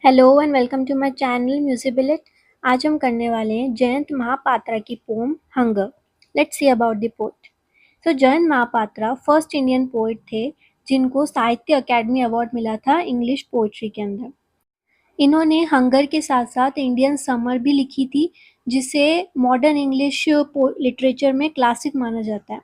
Hello and welcome to my channel म्यूजिबिलिट। आज हम करने वाले हैं जयंत महापात्रा की poem hunger. Let's see about the poet. Jayanta Mahapatra first Indian poet थे जिनको साहित्य अकेडमी अवार्ड मिला था इंग्लिश पोएट्री के अंदर। इन्होंने हंगर के साथ साथ इंडियन समर भी लिखी थी, जिसे मॉडर्न इंग्लिश लिटरेचर में क्लासिक माना जाता है।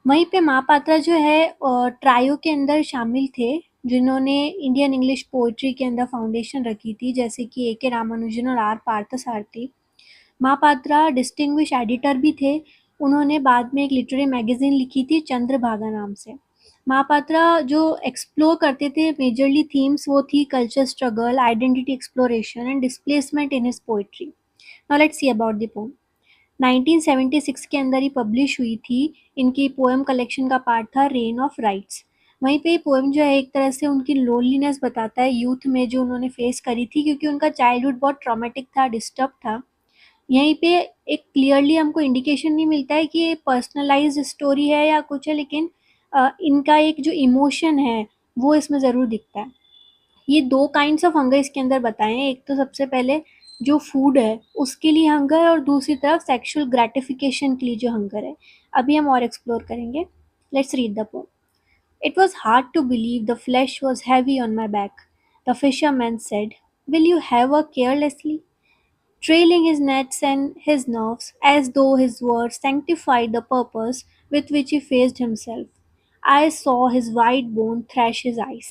वहीं पे महापात्रा जो है ट्रायो के अंदर शामिल थे, जिन्होंने इंडियन इंग्लिश पोइट्री के अंदर फाउंडेशन रखी थी, जैसे कि ए के रामानुजन और R Parthasarathy. Mahapatra distinguished editor भी थे। उन्होंने बाद में एक लिटरेरी मैगजीन लिखी थी चंद्रभागा नाम से। महापात्रा जो एक्सप्लोर करते थे मेजरली थीम्स, वो थी culture struggle, identity exploration and displacement in his poetry. Now let's see about the poem. 1976 के अंदर ही पब्लिश हुई थी। इनकी पोएम कलेक्शन का पार्ट था रेन ऑफ राइट्स। वहीं पे पोएम जो है एक तरह से उनकी लोनलीनेस बताता है यूथ में, जो उन्होंने फेस करी थी, क्योंकि उनका चाइल्डहुड बहुत ट्रॉमेटिक था, डिस्टर्ब था। यहीं पे एक क्लियरली हमको इंडिकेशन नहीं मिलता है कि ये पर्सनलाइज्ड स्टोरी है या कुछ है, लेकिन इनका एक जो इमोशन है वो इसमें ज़रूर दिखता है। ये 2 काइंड्स ऑफ हंगर इसके अंदर बताए हैं। एक तो सबसे पहले जो फूड है उसके लिए हंगर, और दूसरी तरफ सेक्सुअल ग्रेटिफिकेशन के लिए जो हंगर है। अभी हम और एक्सप्लोर करेंगे। Let's read the poem. It was hard to believe the flesh was heavy on my back. The fisherman said, "Will you have her carelessly?" Trailing his nets and his nerves, as though his words sanctified the purpose with which he faced himself. I saw his white bone thrash his eyes.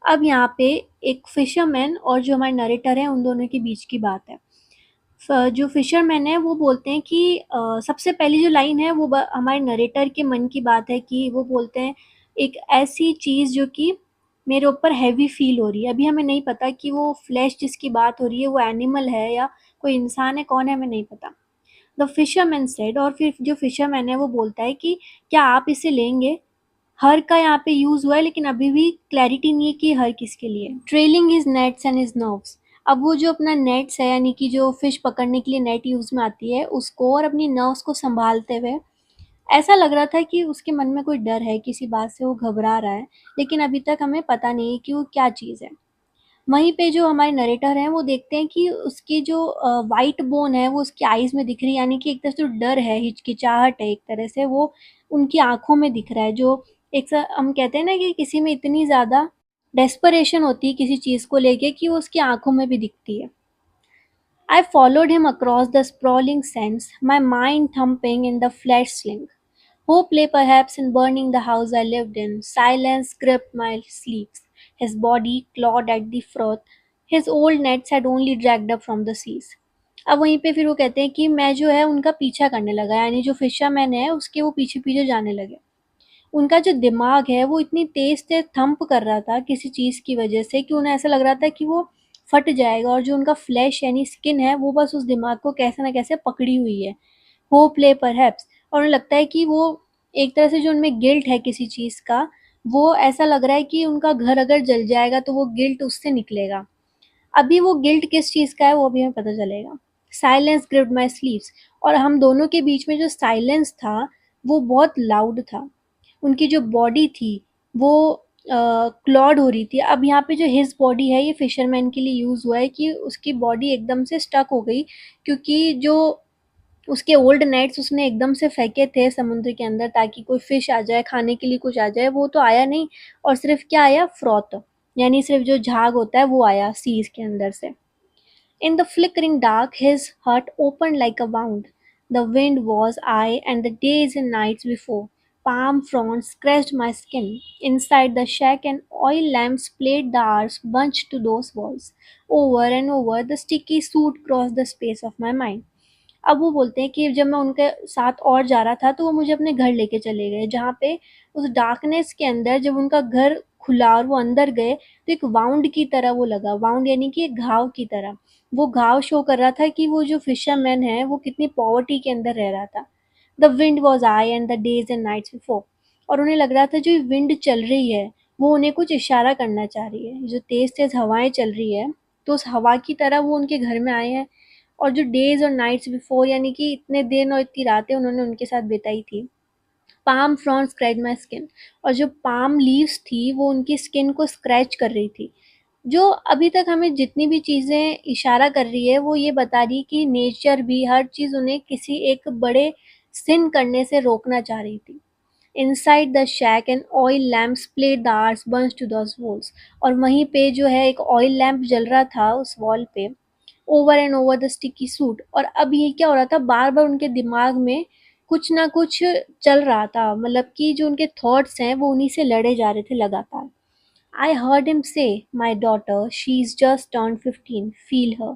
अब यहाँ पे एक fisherman और जो हमारे narrator है उन दोनों के बीच की बात है। जो फिशरमैन है वो बोलते हैं कि सबसे पहली जो लाइन है वो हमारे नरेटर के मन की बात है, कि वो बोलते हैं एक ऐसी चीज़ जो कि मेरे ऊपर हैवी फील हो रही है। अभी हमें नहीं पता कि वो फ्लैश जिसकी बात हो रही है वो एनिमल है या कोई इंसान है, कौन है हमें नहीं पता। द फिशरमैन सेड, और फिर जो फिशरमैन है वो बोलता है कि क्या आप इसे लेंगे। हर का यहाँ पे यूज हुआ है, लेकिन अभी भी क्लैरिटी नहीं है कि हर किसके लिए। Trailing his nets and his nerves. अब वो जो अपना नेट्स है, यानी कि जो फिश पकड़ने के लिए नेट यूज में आती है, उसको और अपनी नर्व्स को संभालते हुए ऐसा लग रहा था कि उसके मन में कोई डर है, किसी बात से वो घबरा रहा है, लेकिन अभी तक हमें पता नहीं है कि वो क्या चीज़ है। वहीं पे जो हमारे नरेटर हैं वो देखते हैं कि उसकी जो वाइट बोन है वो उसकी आईज में दिख रही है, यानी कि एक तरह से जो डर है, हिचकिचाहट है, एक तरह से वो उनकी आंखों में दिख रहा है। जो हम कहते हैं ना कि किसी में इतनी ज़्यादा डेस्परेशन होती है किसी चीज़ को लेके कि वो उसकी आंखों में भी दिखती है। I followed him across the sprawling sands, my mind thumping in the flesh sling. Hope lay perhaps in burning the house I lived in. Silence gripped my sleeves. His body clawed at the froth. His old nets had only dragged up from the seas. अब वहीं पे फिर वो कहते हैं कि मैं जो है उनका पीछा करने लगा, यानी जो फिशरमैन है उसके वो पीछे पीछे जाने लगे। उनका जो दिमाग है वो इतनी तेज तेज थंप कर रहा था किसी चीज़ की वजह से, कि उन्हें ऐसा लग रहा था कि वो फट जाएगा, और जो उनका फ्लैश यानी स्किन है वो बस उस दिमाग को कैसे ना कैसे पकड़ी हुई है। होप ले परहैप्स, और उन्हें लगता है कि वो एक तरह से जो उनमें गिल्ट है किसी चीज़ का, वो ऐसा लग रहा है कि उनका घर अगर जल जाएगा तो वो गिल्ट उससे निकलेगा। अभी वो गिल्ट किस चीज़ का है वो अभी हमें पता चलेगा। साइलेंस ग्रिप्ड माई स्लीव्स, और हम दोनों के बीच में जो साइलेंस था वो बहुत लाउड था। उनकी जो बॉडी थी वो क्लॉड हो रही थी। अब यहाँ पे जो हिज बॉडी है ये फिशरमैन के लिए यूज़ हुआ है, कि उसकी बॉडी एकदम से स्टक हो गई, क्योंकि जो उसके ओल्ड नेट्स उसने एकदम से फेंके थे समुद्र के अंदर ताकि कोई फिश आ जाए, खाने के लिए कुछ आ जाए, वो तो आया नहीं। और सिर्फ क्या आया, फ्रॉथ, यानी सिर्फ जो झाग होता है वो आया सीज के अंदर से। In the flickering dark, his heart opened like a wound. The wind was I, and the days and nights before. Palm fronds scratched my skin. Inside the shack, an oil lamp played the hours bunched to those walls. Over and over, the sticky soot crossed the space of my mind. अब वो बोलते हैं कि जब मैं उनके साथ और जा रहा था तो वो मुझे अपने घर लेके चले गए, जहाँ पे उस डार्कनेस के अंदर जब उनका घर खुला और वो अंदर गए तो एक वाउंड की तरह वो लगा। वाउंड यानी कि एक घाव की तरह। वो घाव शो कर रहा था कि वो जो फिशरमैन है वो कितनी पॉवर्टी के अंदर रह रहा था। The wind was I and the days and nights before, और उन्हें लग रहा था जो विंड चल रही है वो उन्हें कुछ इशारा करना चाह रही है। जो तेज तेज हवाएं चल रही है तो उस हवा की तरह वो उनके घर में आए हैं। और जो डेज़ और नाइट्स बिफोर, यानी कि इतने दिन और इतनी रातें उन्होंने उनके साथ बिताई थी। Palm frond scratch my skin, और जो पाम लीव्स थी वो उनकी स्किन को स्क्रैच कर रही थी। जो अभी तक हमें जितनी भी चीज़ें इशारा कर रही है वो ये बता रही है कि नेचर भी हर चीज़ उन्हें किसी एक बड़े सिन करने से रोकना चाह रही थी। Inside the shack an oil lamp split the hours burns to the walls, और वहीं पे जो है एक ऑयल लैम्प जल रहा था उस वॉल पे, over and over the sticky suit. और अब ये क्या हो रहा था, बार बार उनके दिमाग में कुछ ना कुछ चल रहा था, मतलब कि जो उनके थॉट्स हैं वो उन्हीं से लड़े जा रहे थे लगातार। I heard him say, "My daughter, she's just turned 15. Feel her.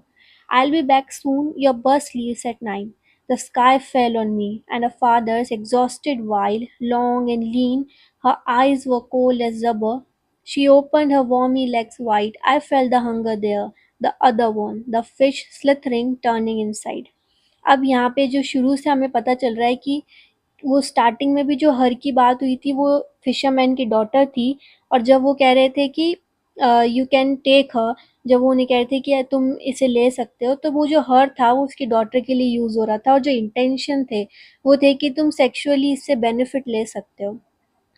I'll be back soon. Your bus leaves at 9." The sky fell on me, and her father's exhausted while, long and lean, her eyes were cold as rubber. She opened her wormy legs wide. I felt the hunger there, the other one, the fish slithering, turning inside. अब यहाँ पे जो शुरू से हमें पता चल रहा है कि वो स्टार्टिंग में भी जो हर की बात हुई थी वो फिशरमैन की डॉटर थी। और जब वो कह रहे थे कि यू कैन टेक हर, जब वो उन्हें कह रहे थे कि तुम इसे ले सकते हो, तो वो जो हर था वो उसकी डॉटर के लिए यूज़ हो रहा था, और जो इंटेंशन थे वो थे कि तुम सेक्सुअली इससे बेनिफिट ले सकते हो।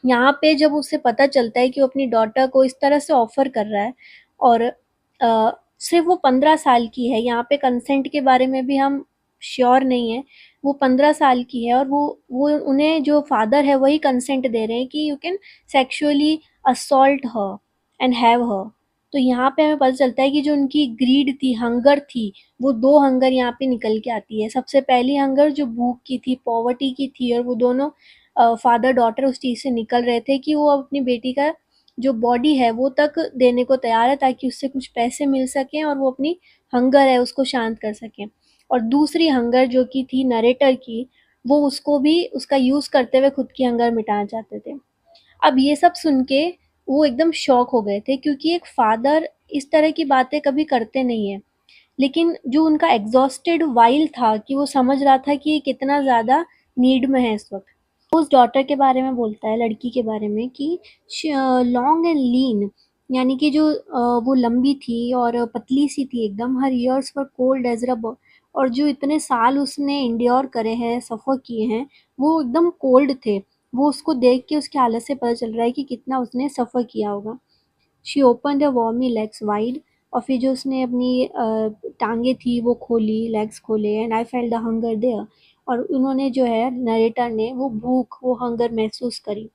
यहाँ पे जब उसे पता चलता है कि वो अपनी डॉटर को इस तरह से ऑफ़र कर रहा है, और सिर्फ़ वो 15 साल की है, यहाँ पे कंसेंट के बारे में भी हम श्योर नहीं हैं। वो 15 साल की है, और वो उन्हें जो फ़ादर है वही कंसेंट दे रहे हैं कि you can sexually assault her and have her. तो यहाँ पे हमें पता चलता है कि जो उनकी ग्रीड थी, हंगर थी, वो 2 हंगर यहाँ पे निकल के आती है। सबसे पहली हंगर जो भूख की थी, पॉवर्टी की थी, और वो दोनों फादर डॉटर उस चीज़ से निकल रहे थे कि वो अपनी बेटी का जो बॉडी है वो तक देने को तैयार है, ताकि उससे कुछ पैसे मिल सकें और वो अपनी हंगर है उसको शांत कर सकें। और दूसरी हंगर जो कि थी नरेटर की, वो उसको भी उसका यूज़ करते हुए खुद की हंगर मिटाना चाहते थे। अब ये सब सुन के वो एकदम शॉक हो गए थे, क्योंकि एक फादर इस तरह की बातें कभी करते नहीं हैं। लेकिन जो उनका एग्ज़ॉस्टेड वाइल था कि वो समझ रहा था कि ये कितना ज़्यादा नीड में है इस वक़्त। उस डॉटर के बारे में बोलता है, लड़की के बारे में, कि लॉन्ग एंड लीन, यानी कि जो वो लंबी थी और पतली सी थी एकदम, हर years were cold as rubber. और जो इतने साल उसने इंड्योर करे हैं, सफ़र किए हैं, वो एकदम कोल्ड थे। वो उसको देख के उसकी हालत से पता चल रहा है कि कितना उसने सफ़र किया होगा। She opened her vermi legs wide, और फिर जो उसने अपनी टाँगें थी वो खोली, लेग्स खोले, and I felt the hunger there. और उन्होंने जो है नरेटर ने वो भूख, वो हंगर महसूस करी।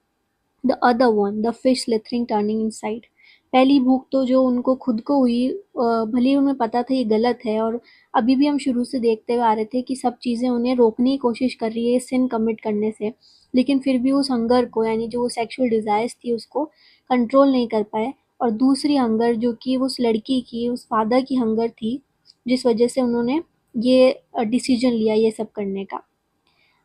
The other one, the fish slithering turning inside. पहली भूख तो जो उनको खुद को हुई, भले ही उन्हें पता था ये गलत है, और अभी भी हम शुरू से देखते हुए आ रहे थे कि सब चीज़ें उन्हें रोकने की कोशिश कर रही है सिन कमिट करने से, लेकिन फिर भी उस हंगर को, यानी जो वो सेक्सुअल डिज़ायर्स थी उसको कंट्रोल नहीं कर पाए। और दूसरी हंगर जो कि उस लड़की की, उस फादर की हंगर थी, जिस वजह से उन्होंने ये डिसीजन लिया ये सब करने का।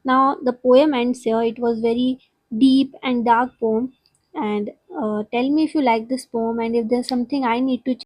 Now the poem ends here. It was very deep and dark poem. And tell me if you like this poem, and if there's something I need to